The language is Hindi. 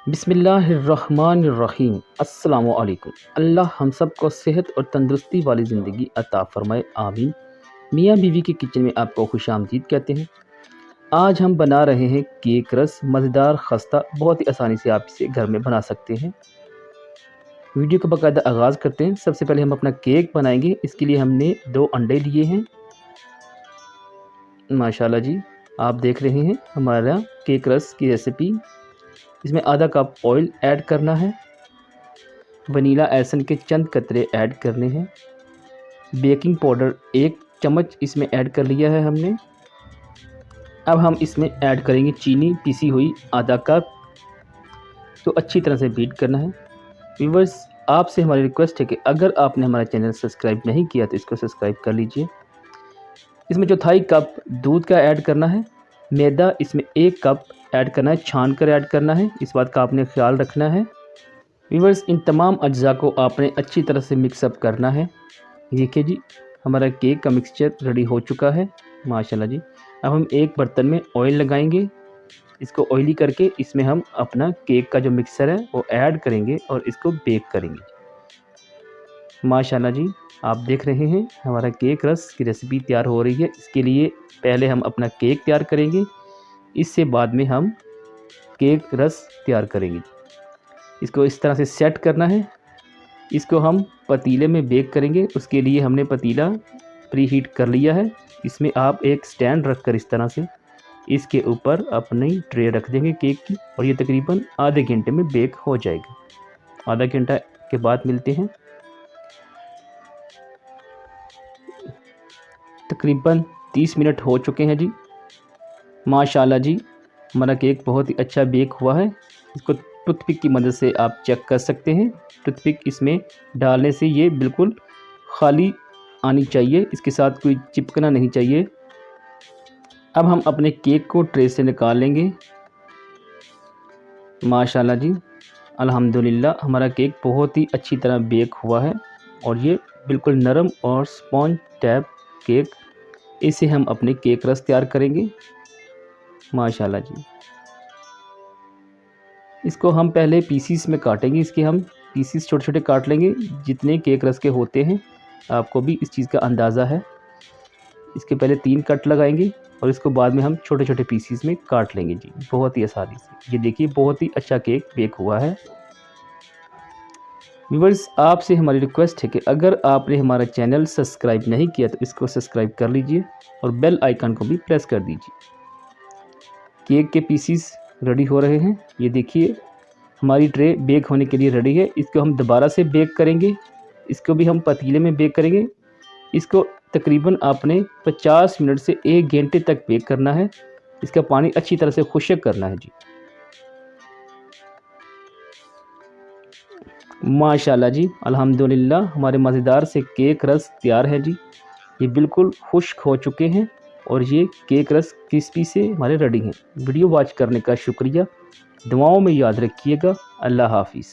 बिस्मिल्लाहिर्रहमानिर्रहीम। अस्सलामु अलैकुम। अल्लाह हम सब को सेहत और तंदुरुस्ती वाली ज़िंदगी अता फ़रमाए, आमीन। मियाँ बीवी के किचन में आपको खुशामदीद कहते हैं। आज हम बना रहे हैं केक रस, मज़ेदार खस्ता। बहुत ही आसानी से आप इसे घर में बना सकते हैं। वीडियो का बाकायदा आगाज़ करते हैं। सबसे पहले हम अपना केक बनाएंगे। इसके लिए हमने 2 अंडे लिए हैं। माशाल्लाह जी, आप देख रहे हैं हमारा केक रस की रेसिपी। इसमें आधा कप ऑयल ऐड करना है। वनीला एसेंस के चंद कतरे ऐड करने हैं। बेकिंग पाउडर 1 चम्मच इसमें ऐड कर लिया है हमने। अब हम इसमें ऐड करेंगे चीनी पिसी हुई आधा कप। तो अच्छी तरह से बीट करना है। व्यूअर्स, आपसे हमारी रिक्वेस्ट है कि अगर आपने हमारा चैनल सब्सक्राइब नहीं किया तो इसको सब्सक्राइब कर लीजिए। इसमें चौथाई कप दूध का ऐड करना है। मैदा इसमें 1 कप ऐड करना है, छान कर ऐड करना है। इस बात का आपने ख्याल रखना है। व्यूअर्स, इन तमाम अज्जा को आपने अच्छी तरह से मिक्सअप करना है। देखिए जी, हमारा केक का मिक्सचर रेडी हो चुका है। माशाल्लाह जी। अब हम एक बर्तन में ऑयल लगाएंगे। इसको ऑयली करके इसमें हम अपना केक का जो मिक्सचर है वो ऐड करेंगे और इसको बेक करेंगे। माशाल्लाह जी, आप देख रहे हैं हमारा केक रस की रेसिपी तैयार हो रही है। इसके लिए पहले हम अपना केक तैयार करेंगे, इससे बाद में हम केक रस तैयार करेंगे। इसको इस तरह से सेट करना है। इसको हम पतीले में बेक करेंगे। उसके लिए हमने पतीला प्री हीट कर लिया है। इसमें आप एक स्टैंड रखकर इस तरह से इसके ऊपर अपनी ट्रे रख देंगे केक की, और ये तकरीबन आधे घंटे में बेक हो जाएगा। आधा घंटा के बाद मिलते हैं। तकरीबन 30 मिनट हो चुके हैं जी। माशाल्लाह जी, हमारा केक बहुत ही अच्छा बेक हुआ है। इसको टूथपिक की मदद से आप चेक कर सकते हैं। टूथपिक इसमें डालने से ये बिल्कुल खाली आनी चाहिए, इसके साथ कोई चिपकना नहीं चाहिए। अब हम अपने केक को ट्रे से निकाल लेंगे। माशाल्लाह जी, अल्हम्दुलिल्लाह, हमारा केक बहुत ही अच्छी तरह बेक हुआ है और ये बिल्कुल नरम और स्पॉन्ज टाइप केक। इसे हम अपने केक रस तैयार करेंगे। माशाल्लाह जी, इसको हम पहले पीसीस में काटेंगे। इसके हम पीसीस छोटे छोटे काट लेंगे जितने केक रस के होते हैं। आपको भी इस चीज़ का अंदाज़ा है। इसके पहले 3 कट लगाएंगे और इसको बाद में हम छोटे छोटे पीसीस में काट लेंगे जी, बहुत ही आसानी से। ये देखिए, बहुत ही अच्छा केक बेक हुआ है। व्यूअर्स, आपसे हमारी रिक्वेस्ट है कि अगर आपने हमारा चैनल सब्सक्राइब नहीं किया तो इसको सब्सक्राइब कर लीजिए और बेल आइकन को भी प्रेस कर दीजिए। केक के पीसीस रेडी हो रहे हैं। ये देखिए, हमारी ट्रे बेक होने के लिए रेडी है। इसको हम दोबारा से बेक करेंगे। इसको भी हम पतीले में बेक करेंगे। इसको तकरीबन आपने 50 मिनट से 1 घंटे तक बेक करना है। इसका पानी अच्छी तरह से खुश्क करना है जी। माशाल्लाह जी, अल्हम्दुलिल्लाह, हमारे मज़ेदार से केक रस तैयार है जी। ये बिल्कुल खुश्क हो चुके हैं और ये केक रस क्रिस्पी से हमारे रेडी हैं। वीडियो वॉच करने का शुक्रिया। दुआओं में याद रखिएगा। अल्लाह हाफ़िज़।